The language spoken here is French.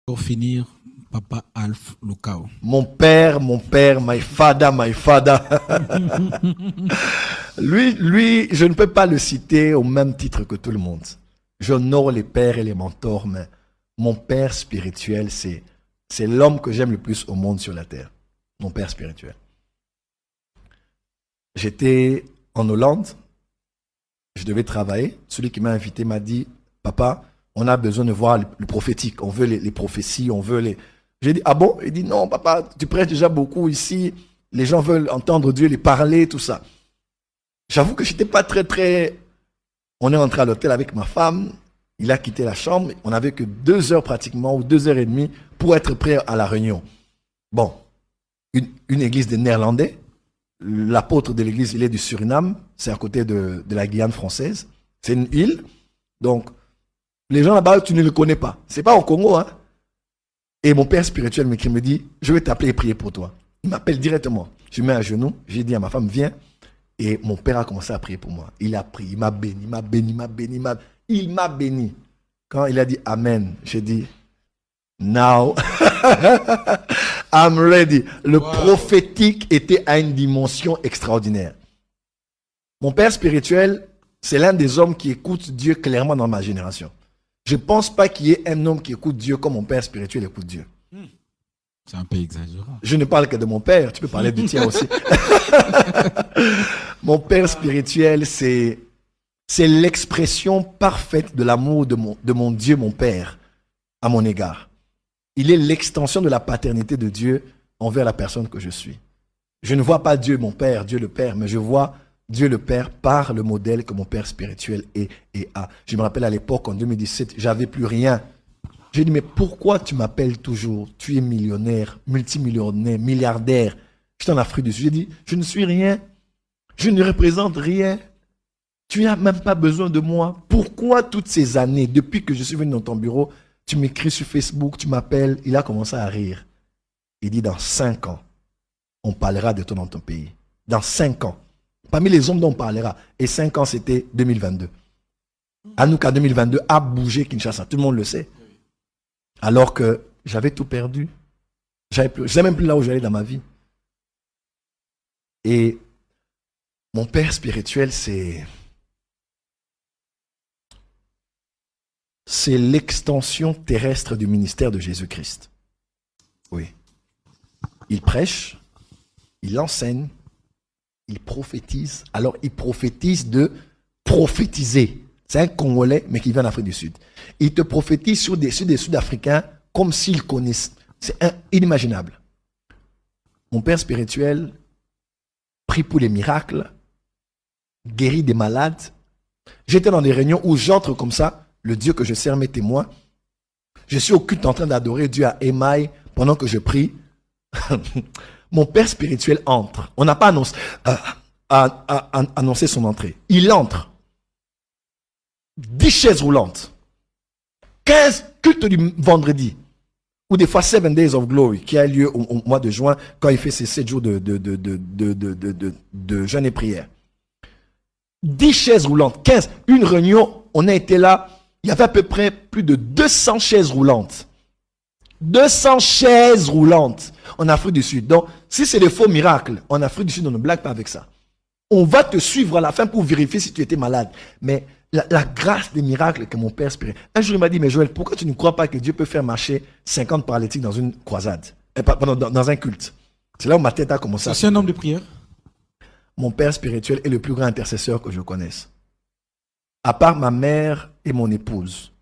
Pour finir, Papa Alf Lukao. Mon père, my father. Lui, je ne peux pas le citer au même titre que tout le monde. J'honore les pères et les mentors, mais mon père spirituel, c'est l'homme que j'aime le plus au monde sur la terre. Mon père spirituel. J'étais en Hollande, je devais travailler. Celui qui m'a invité m'a dit, papa, on a besoin de voir le prophétique, on veut les prophéties, on veut les... J'ai dit, ah bon? Il dit, non, papa, tu prêches déjà beaucoup ici, les gens veulent entendre Dieu, les parler, tout ça. J'avoue que j'étais pas très... On est rentré à l'hôtel avec ma femme, il a quitté la chambre, on n'avait que 2 heures pratiquement, ou 2 heures et demie, pour être prêt à la réunion. Bon, une église des Néerlandais, l'apôtre de l'église, il est du Suriname, c'est à côté de la Guyane française, c'est une île, donc les gens là-bas, tu ne les connais pas, c'est pas au Congo, hein. Et mon père spirituel me dit, je vais t'appeler et prier pour toi. Il m'appelle directement, je me mets à genoux, j'ai dit à ma femme, viens, et mon père a commencé à prier pour moi. Il a prié, il m'a béni, il m'a béni. Quand il a dit Amen, j'ai dit, now, I'm ready. Le prophétique était à une dimension extraordinaire. Mon père spirituel, c'est l'un des hommes qui écoute Dieu clairement dans ma génération. Je ne pense pas qu'il y ait un homme qui écoute Dieu comme mon père spirituel écoute Dieu. C'est un peu exagérant. Je ne parle que de mon père, tu peux parler du tien aussi. Mon père spirituel, c'est l'expression parfaite de l'amour de mon Dieu, mon Père, à mon égard. Il est l'extension de la paternité de Dieu envers la personne que je suis. Je ne vois pas Dieu, mon Père, Dieu le Père, mais je vois Dieu le Père par le modèle que mon Père spirituel est et a. Je me rappelle à l'époque, en 2017, j'avais plus rien. J'ai dit, mais pourquoi tu m'appelles toujours? Tu es millionnaire, multimillionnaire, milliardaire. J'étais en Afrique du Sud. J'ai dit, je ne suis rien. Je ne représente rien. Tu n'as même pas besoin de moi. Pourquoi toutes ces années, depuis que je suis venu dans ton bureau, tu m'écris sur Facebook, tu m'appelles? Il a commencé à rire. Il dit, dans 5 ans, on parlera de toi dans ton pays. Dans 5 ans. Parmi les hommes dont on parlera. Et 5 ans, c'était 2022. Anouka 2022 a bougé Kinshasa. Tout le monde le sait. Alors que j'avais tout perdu. Je ne sais même plus là où j'allais dans ma vie. Et mon père spirituel, c'est l'extension terrestre du ministère de Jésus-Christ. Oui. Il prêche, il enseigne, il prophétise. Alors, il prophétise de prophétiser. C'est un Congolais, mais qui vient d'Afrique du Sud. Il te prophétise sur des Sud-Africains comme s'ils connaissent. C'est inimaginable. Mon père spirituel prie pour les miracles, guérit des malades. J'étais dans des réunions où j'entre comme ça, le Dieu que je sers m'est témoin. Je suis au culte en train d'adorer Dieu à Émaï pendant que je prie. Mon père spirituel entre. On n'a pas annoncé son entrée. Il entre. 10 chaises roulantes. 15 cultes du vendredi. Ou des fois 7 Days of Glory qui a lieu au mois de juin quand il fait ses 7 jours de jeûne et prière. 10 chaises roulantes, 15. Une réunion, on a été là, il y avait à peu près plus de 200 chaises roulantes. 200 chaises roulantes en Afrique du Sud. Donc, si c'est des faux miracles, en Afrique du Sud, on ne blague pas avec ça. On va te suivre à la fin pour vérifier si tu étais malade. Mais la grâce des miracles que mon père espérait. Un jour, il m'a dit, mais Joël, pourquoi tu ne crois pas que Dieu peut faire marcher 50 paralytiques dans une croisade, dans un culte? C'est là où ma tête a commencé à... C'est un homme de prière? Mon père spirituel est le plus grand intercesseur que je connaisse. À part ma mère et mon épouse,